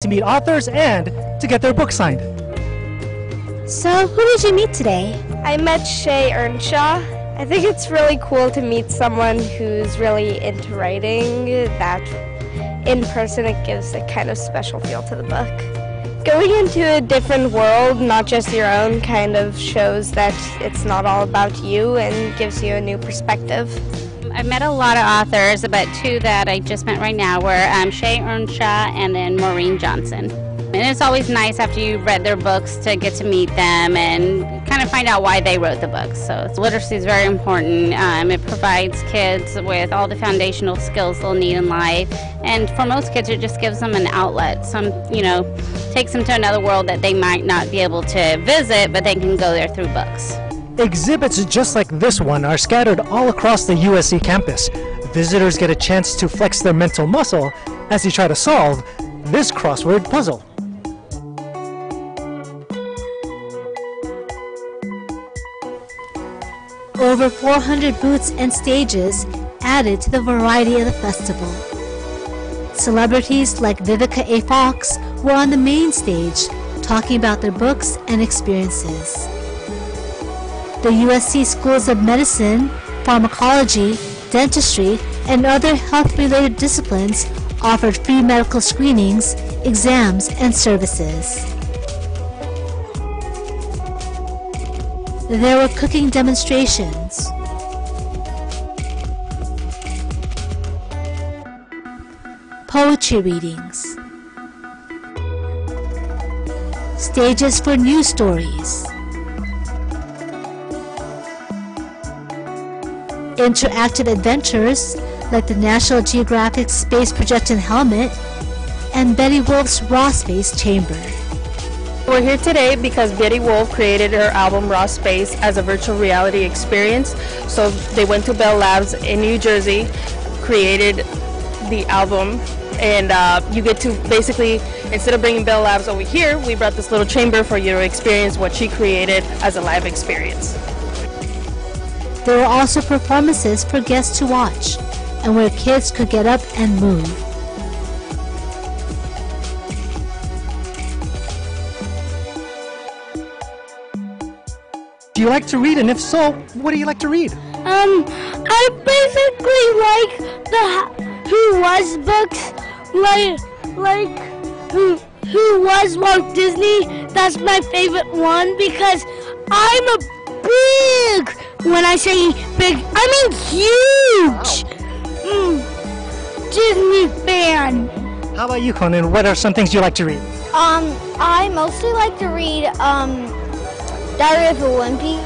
to meet authors and to get their book signed. So, who did you meet today? I met Shay Earnshaw. I think it's really cool to meet someone who's really into writing, that in person it gives a kind of special feel to the book. Going into a different world, not just your own, kind of shows that it's not all about you and gives you a new perspective. I've met a lot of authors, but two that I just met right now were Shay Earnshaw and then Maureen Johnson. And it's always nice after you've read their books to get to meet them and kind of find out why they wrote the books. So literacy is very important. It provides kids with all the foundational skills they'll need in life. And for most kids, it just gives them an outlet. Takes them to another world that they might not be able to visit, but they can go there through books. Exhibits just like this one are scattered all across the USC campus. Visitors get a chance to flex their mental muscle as they try to solve this crossword puzzle. Over 400 booths and stages added to the variety of the festival. Celebrities like Vivica A. Fox were on the main stage talking about their books and experiences. The USC Schools of Medicine, Pharmacology, Dentistry, and other health-related disciplines offered free medical screenings, exams, and services. There were cooking demonstrations, poetry readings, stages for news stories, interactive adventures like the National Geographic Space Projection Helmet and Betty Wolf's Raw Space Chamber. We're here today because Betty Wolf created her album Raw Space as a virtual reality experience. So they went to Bell Labs in New Jersey, created the album, and you get to basically, instead of bringing Bell Labs over here, we brought this little chamber for you to experience what she created as a live experience. There were also performances for guests to watch, and where kids could get up and move. Do you like to read, and if so, what do you like to read? I basically like the Who Was books, like Who Was Walt Disney. That's my favorite one because I'm a big, when I say big, I mean huge Disney fan. How about you, Conan? What are some things you like to read? I mostly like to read Diary of a Wimpy.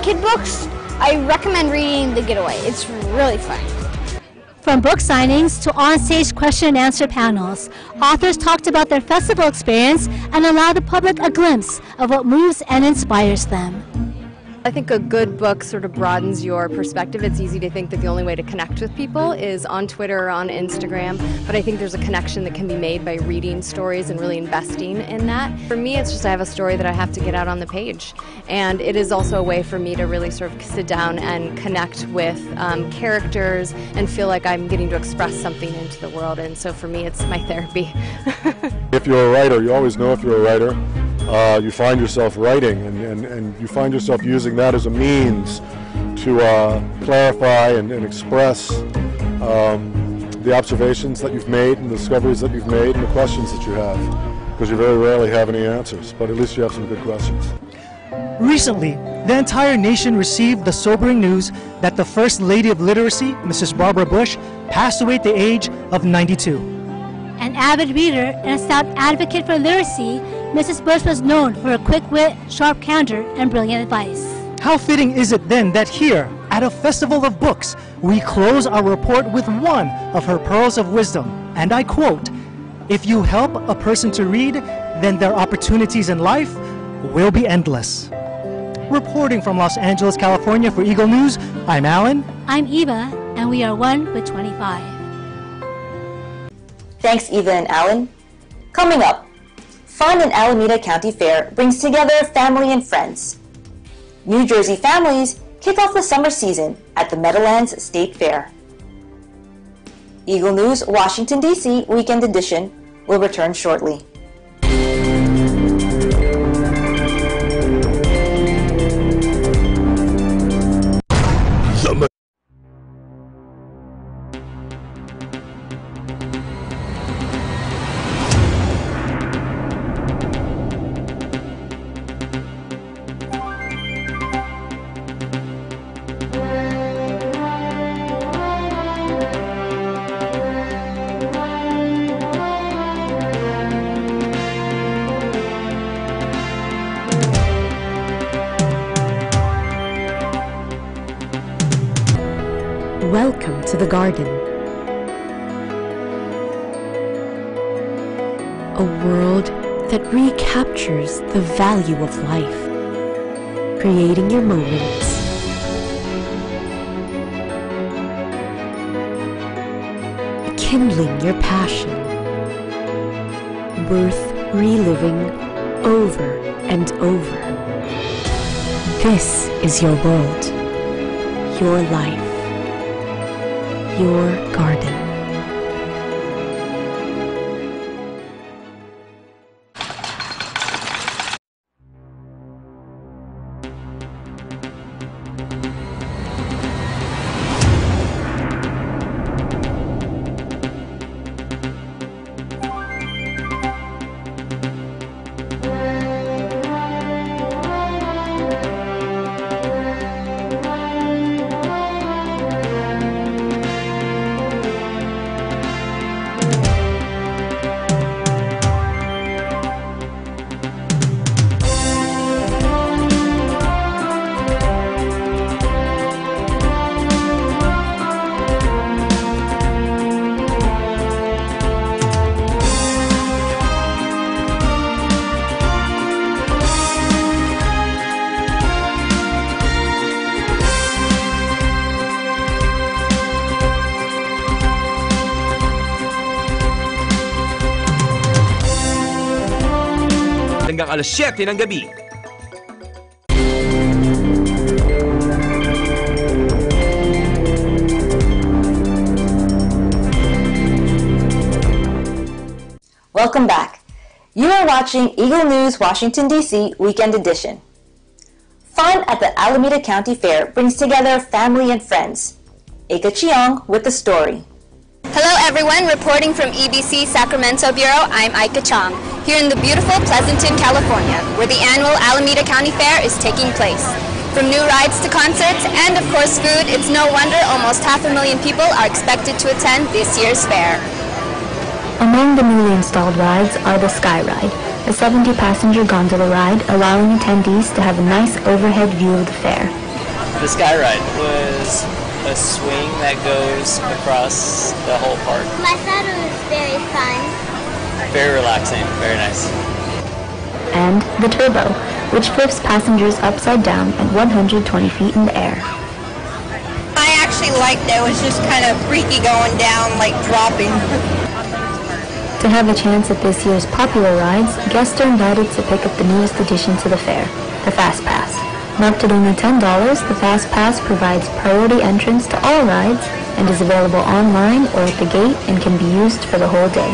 Kid books, I recommend reading The Getaway. It's really fun. From book signings to on-stage question and answer panels, authors talked about their festival experience and allowed the public a glimpse of what moves and inspires them. I think a good book sort of broadens your perspective. It's easy to think that the only way to connect with people is on Twitter or on Instagram, but I think there's a connection that can be made by reading stories and really investing in that. For me, it's just I have a story that I have to get out on the page, and it is also a way for me to really sort of sit down and connect with characters and feel like I'm getting to express something into the world, and so for me, it's my therapy. If you're a writer, you always know if you're a writer. You find yourself writing, and you find yourself using that as a means to clarify and express the observations that you've made and the discoveries that you've made and the questions that you have, because you very rarely have any answers, but at least you have some good questions. Recently, the entire nation received the sobering news that the First Lady of Literacy, Mrs. Barbara Bush, passed away at the age of 92. An avid reader and a stout advocate for literacy, Mrs. Bush was known for her quick wit, sharp candor, and brilliant advice. How fitting is it then that here, at a festival of books, we close our report with one of her pearls of wisdom, and I quote, "If you help a person to read, then their opportunities in life will be endless." Reporting from Los Angeles, California for Eagle News, I'm Alan. I'm Eva, and we are 1 with 25. Thanks, Eva and Alan. Coming up, Fun in Alameda County Fair brings together family and friends. New Jersey families kick off the summer season at the Meadowlands State Fair. Eagle News, Washington, D.C. Weekend Edition We'll return shortly. Welcome to the garden. A world that recaptures the value of life, creating your moments, kindling your passion, worth reliving over and over. This is your world, your life, your garden. Hanggang alas 7 ng gabi. Welcome back. You are watching Eagle News Washington, D.C. Weekend Edition. Fun at the Alameda County Fair brings together family and friends. Eka Chiong with the story. Hello everyone, reporting from EBC Sacramento Bureau, I'm Ika Chong, here in the beautiful Pleasanton, California, where the annual Alameda County Fair is taking place. From new rides to concerts and of course food, it's no wonder almost 500,000 people are expected to attend this year's fair. Among the newly installed rides are the Sky Ride, a 70-passenger gondola ride allowing attendees to have a nice overhead view of the fair. The Sky Ride was a swing that goes across the whole park. I thought it was very fun. Very relaxing, very nice. And the Turbo, which flips passengers upside down at 120 feet in the air. I actually liked it. It was just kind of freaky going down, like dropping. To have a chance at this year's popular rides, guests are invited to pick up the newest addition to the fair, the Fast Pass. Marked at only $10, the Fast Pass provides priority entrance to all rides and is available online or at the gate and can be used for the whole day.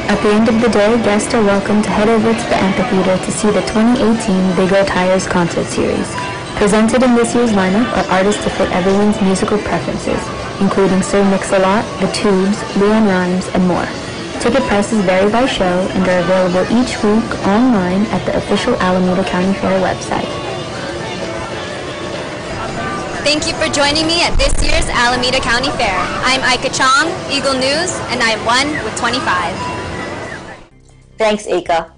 At the end of the day, guests are welcome to head over to the amphitheater to see the 2018 Big O Tires concert series. Presented in this year's lineup are artists to fit everyone's musical preferences, including Sir Mix-a-Lot, The Tubes, Leon Rimes, and more. Ticket prices vary by show and are available each week online at the official Alameda County Fair website. Thank you for joining me at this year's Alameda County Fair. I'm Ika Chong, Eagle News, and I am 1 with 25. Thanks, Eka.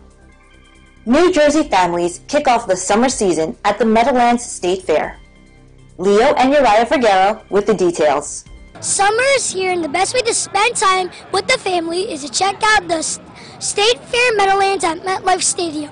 New Jersey families kick off the summer season at the Meadowlands State Fair. Leo and Uriah Vergara with the details. Summer is here, and the best way to spend time with the family is to check out the State Fair Meadowlands at MetLife Stadium.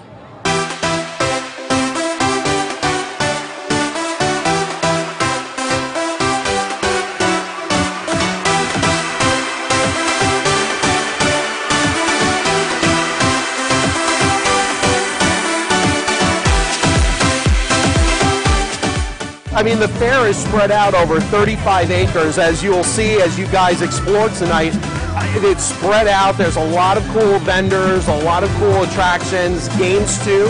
I mean, the fair is spread out over 35 acres, as you'll see as you guys explore tonight. It's spread out. There's a lot of cool vendors, a lot of cool attractions, games too.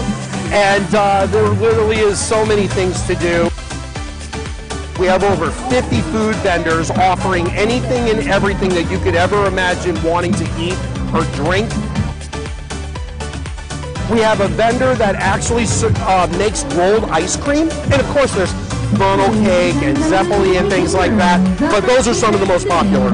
And there literally is so many things to do. We have over 50 food vendors offering anything and everything that you could ever imagine wanting to eat or drink. We have a vendor that actually makes rolled ice cream. And of course there's funnel cake and zeppoli and things like that, but those are some of the most popular.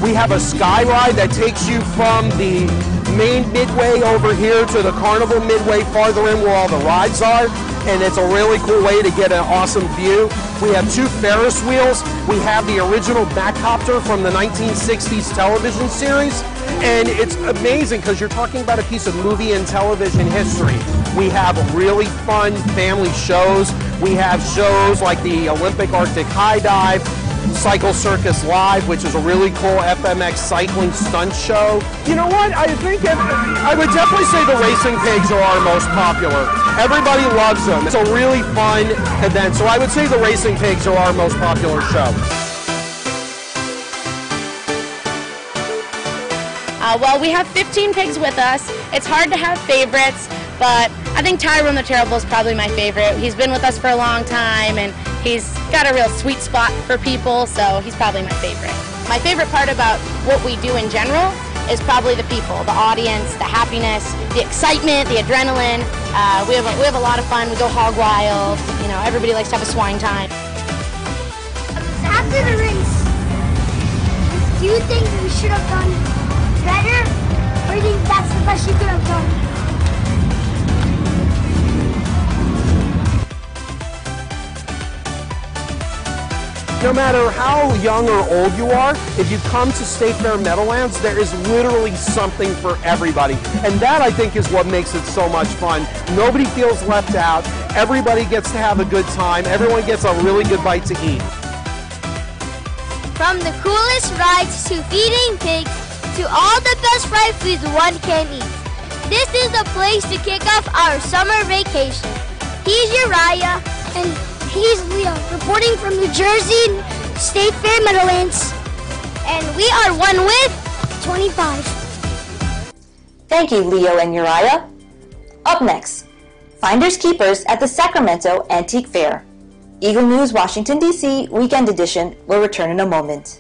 We have a sky ride that takes you from the main midway over here to the carnival midway farther in where all the rides are, and it's a really cool way to get an awesome view. We have 2 Ferris wheels. We have the original Batcopter from the 1960s television series, and it's amazing because you're talking about a piece of movie and television history. We have really fun family shows. We have shows like the Olympic Arctic High Dive, Cycle Circus Live, which is a really cool FMX cycling stunt show. You know what? I think I would definitely say the racing pigs are our most popular. Everybody loves them. It's a really fun event, so I would say the racing pigs are our most popular show. Well, we have 15 pigs with us. It's hard to have favorites, but I think Tyrone the Terrible is probably my favorite. He's been with us for a long time, and he's got a real sweet spot for people, so he's probably my favorite. My favorite part about what we do in general is probably the people, the audience, the happiness, the excitement, the adrenaline. We have a lot of fun. We go hog wild. You know, everybody likes to have a swine time. After the race, do you think we should have done better, or do you think that's the best you could have done? No matter how young or old you are, if you come to State Fair Meadowlands, there is literally something for everybody. And that, I think, is what makes it so much fun. Nobody feels left out. Everybody gets to have a good time. Everyone gets a really good bite to eat. From the coolest rides to feeding pigs to all the best fried foods one can eat. This is the place to kick off our summer vacation. He's Uriah, and he's Leo, reporting from New Jersey State Fair Meadowlands. And we are one with 25. Thank you, Leo and Uriah. Up next, Finders Keepers at the Sacramento Antique Fair. Eagle News Washington, D.C. Weekend Edition will return in a moment.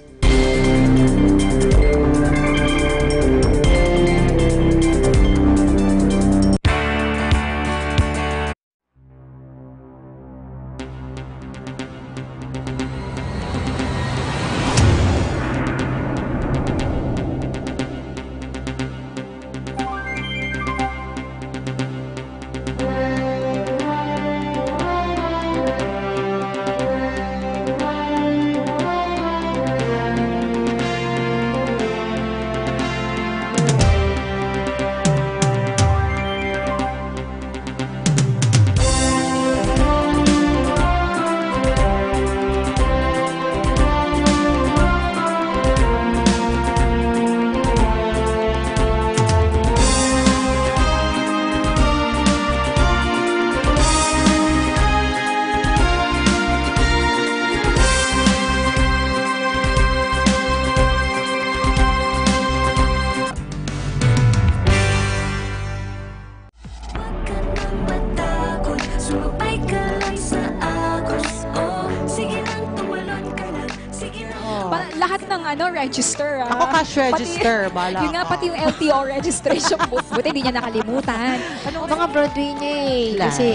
Lahat ng register. Ako cash register, bala Yun nga, pati yung LTO registration book. Buti hindi niya nakalimutan. Mga Broadway niya eh. Kasi,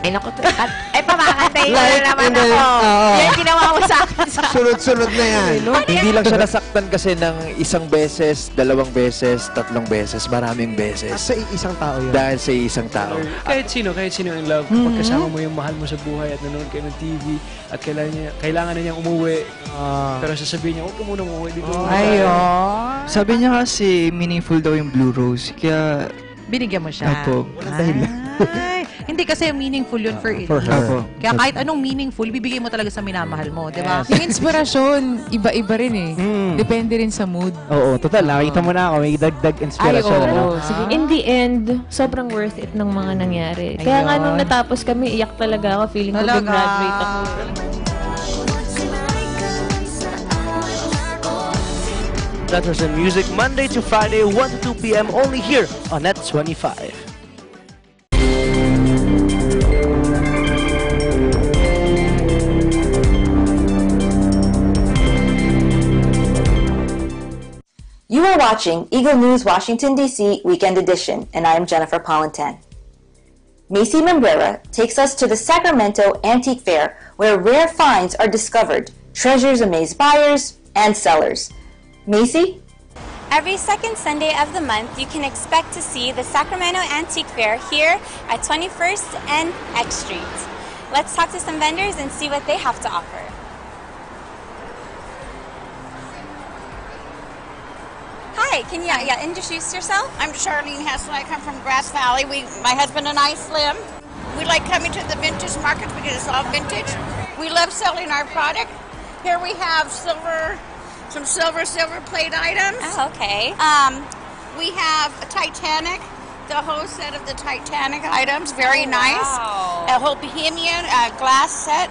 ay naku, pamakantay mo na naman ako. Yan ginawa mo sa akin. Sunod-sunod na yan. Hindi lang siya nasaktan kasi ng isang beses, 2 beses, 3 beses, maraming beses. Sa isang tao yun. Dahil sa isang tao. Kahit sino in love, pagkasama mo yung mahal mo sa buhay at nanonood kayo ng TV at kailangan na niyang umuwi. Pero sasabihin niya, huwag ka muna umuwi dito. Ayun. Sabi niya kasi meaningful daw yung Blue Rose. Kaya binigyan mo siya. Apo. Walang dahilan. Hindi kasi meaningful yun for her. Kaya kahit anong meaningful, bibigay mo talaga sa minamahal mo, di ba? Yung inspirasyon, iba-iba rin eh. Depende rin sa mood. Oo, total. Nakita mo na ako, may dagdag inspirasyon. In the end, sobrang worth it ng mga nangyari. Kaya nga nung natapos kami, iyak talaga ako. Feeling ko graduate ako. Letters and Music, Monday to Friday, 1 to 2 p.m. only here on Net 25. You are watching Eagle News Washington, D.C. Weekend Edition, and I am Jennifer Polintan. Macy Membrera takes us to the Sacramento Antique Fair, where rare finds are discovered, treasures amaze buyers and sellers. Macy? Every second Sunday of the month, you can expect to see the Sacramento Antique Fair here at 21st and X Street. Let's talk to some vendors and see what they have to offer. Hi, can you introduce yourself? I'm Charlene Hessel. I come from Grass Valley. My husband and I, Slim. We like coming to the vintage market because it's all vintage. We love selling our product. Here we have some silver plate items. Oh, okay. We have a Titanic, the whole set of the Titanic items, very nice. Wow. A whole Bohemian glass set,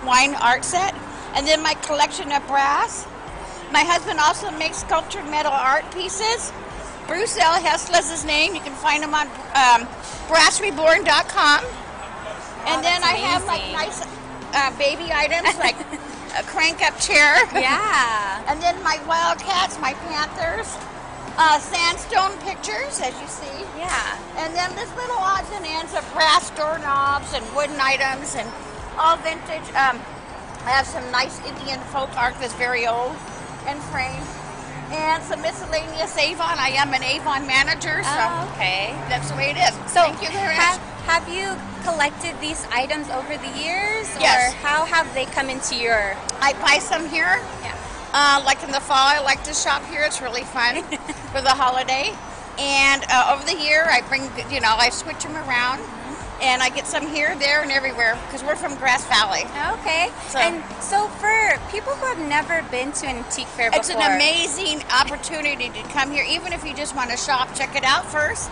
wine art set, and then my collection of brass. My husband also makes sculptured metal art pieces. Bruce L. Hessel is his name. You can find him on brassreborn.com. And then I have like nice baby items like a crank-up chair. Yeah. And then my wildcats, my panthers, sandstone pictures, as you see. Yeah. And then this little odds and ends of brass doorknobs and wooden items and all vintage. I have some nice Indian folk art that's very old and framed. And some miscellaneous Avon. I am an Avon manager, so okay. That's the way it is. So thank you very much. Have you collected these items over the years? Yes. Or how have they come into your... I buy some here. Yeah. Like in the fall, I like to shop here. It's really fun for the holiday. And over the year, I bring, I switch them around. And I get some here, there, and everywhere because we're from Grass Valley. Okay. So for people who have never been to an antique fair before... It's an amazing opportunity to come here. Even if you just want to shop, check it out first.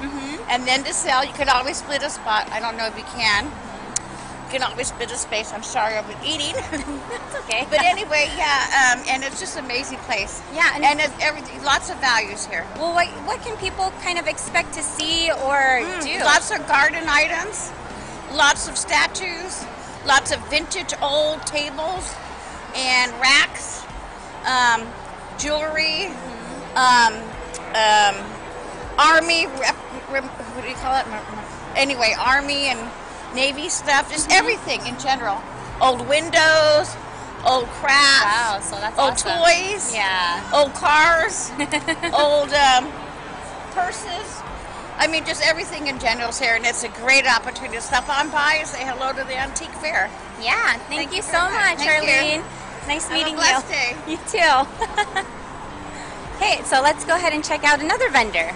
And then to sell, you could always split a spot. I don't know if you can. You can always split a space. I'm sorry, I've been eating. It's okay. But anyway, and it's just an amazing place. Yeah. And it's everything, lots of values here. Well, what can people kind of expect to see or do? Lots of garden items, lots of statues, lots of vintage old tables and racks, jewelry, army, what do you call it? Anyway, army and Navy stuff, just everything in general. Old windows, old crafts, wow, so that's old awesome. toys, old cars, old purses. I mean, just everything in general is here, and it's a great opportunity to stop on by and say hello to the antique fair. Yeah, thank you so much, Thank Arlene. you. Nice Have meeting a blessed day. You too. Okay, so let's go ahead and check out another vendor.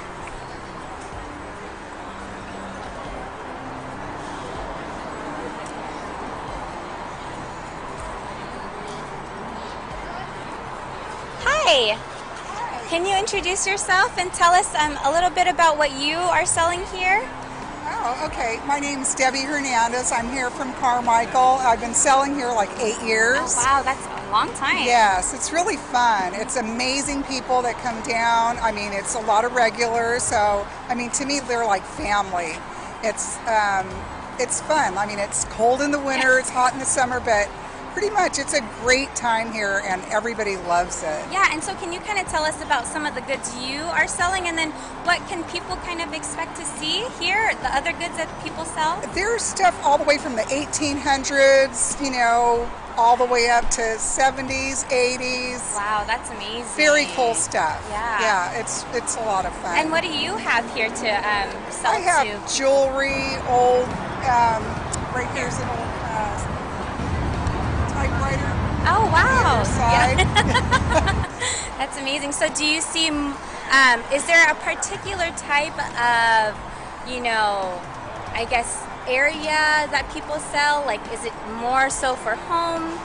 Hi. Can you introduce yourself and tell us a little bit about what you are selling here? Oh, okay. My name's Debbie Hernandez. I'm here from Carmichael. I've been selling here like 8 years. Oh, wow, that's a long time. Yes, it's really fun. It's amazing people that come down. I mean, it's a lot of regulars. So, I mean, to me, they're like family. It's fun. I mean, it's cold in the winter, it's hot in the summer, but pretty much it's a great time here and everybody loves it. Yeah, and so can you kind of tell us about some of the goods you are selling and then what can people kind of expect to see here, the other goods that people sell? There's stuff all the way from the 1800s, all the way up to 70s, 80s. Wow, that's amazing. Very cool stuff. Yeah. Yeah, it's a lot of fun. And what do you have here to sell I have jewelry, old, right here's an old typewriter. Oh, wow. Yeah. That's amazing. So do you see, is there a particular type of, I guess, area that people sell? Like, is it more so for home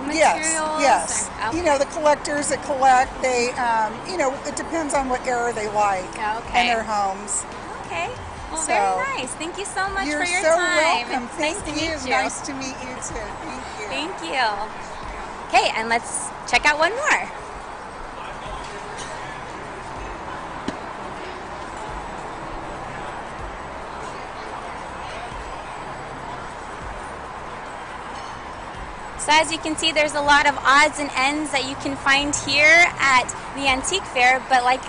materials? Yes. Or, okay. The collectors that collect, they, it depends on what era they like in their homes. Okay. Well, very nice. Thank you so much for your time. You're so welcome. It's Thank nice to you. meet you. Nice to meet you too. Thank you. Thank you. Okay, and let's check out one more. So as you can see, there's a lot of odds and ends that you can find here at the antique fair, but like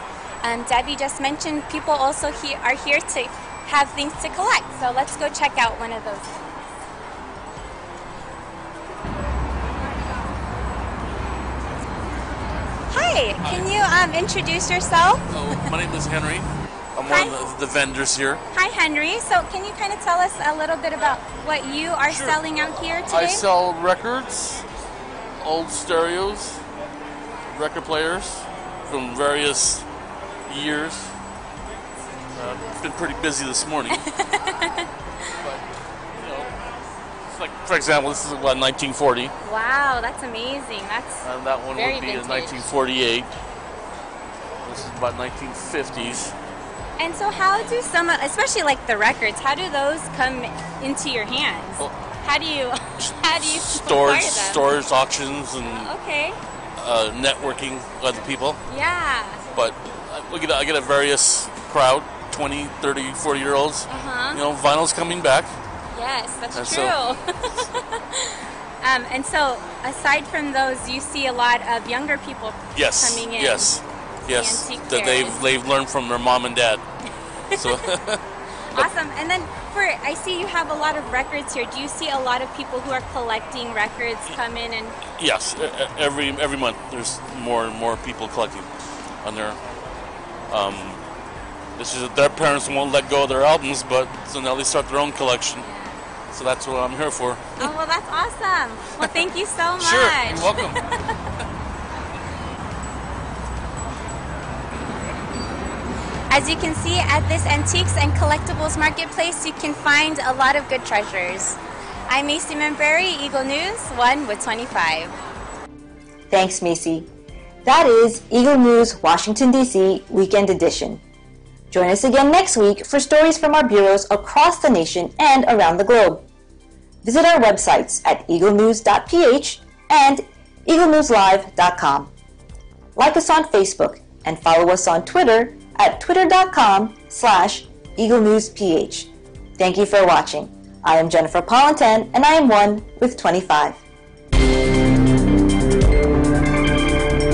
Debbie just mentioned, people also are here to have things to collect. So let's go check out one of those. Hi, can you introduce yourself? Oh, my name is Henry. I'm one of the vendors here. Hi, Henry. So can you kind of tell us a little bit about what you are selling out here today? I sell records, old stereos, record players from various years. It's been pretty busy this morning. But, you know, it's like, for example, this is about 1940. Wow, that's amazing. That's And that one very would be vintage. 1948. This is about 1950s. And so how do some, especially like the records, how do those come into your hands? Well, how do you acquire them? Storage auctions and Okay. Networking with other people. Yeah. But I get a various crowd, 20, 30, 40-year-olds. You know, vinyl's coming back. Yes, that's And true. And so aside from those, you see a lot of younger people coming in. Yes. antique That fairs. they've learned from their mom and dad. So Awesome. And then I see you have a lot of records here. Do you see a lot of people who are collecting records come in and? yes, every month there's more and more people collecting on their. It's just that their parents won't let go of their albums, but so now they start their own collection. So that's what I'm here for. Oh, well, that's awesome. Well, thank you so much. Sure, you're welcome. As you can see, at this antiques and collectibles marketplace, you can find a lot of good treasures. I'm Macy Manberry, Eagle News, 1 with 25. Thanks, Macy. That is Eagle News Washington, D.C. Weekend Edition. Join us again next week for stories from our bureaus across the nation and around the globe. Visit our websites at eaglenews.ph and eaglenewslive.com. Like us on Facebook and follow us on Twitter at twitter.com/eaglenewsph. Thank you for watching. I am Jennifer Politan and I am 1 with 25.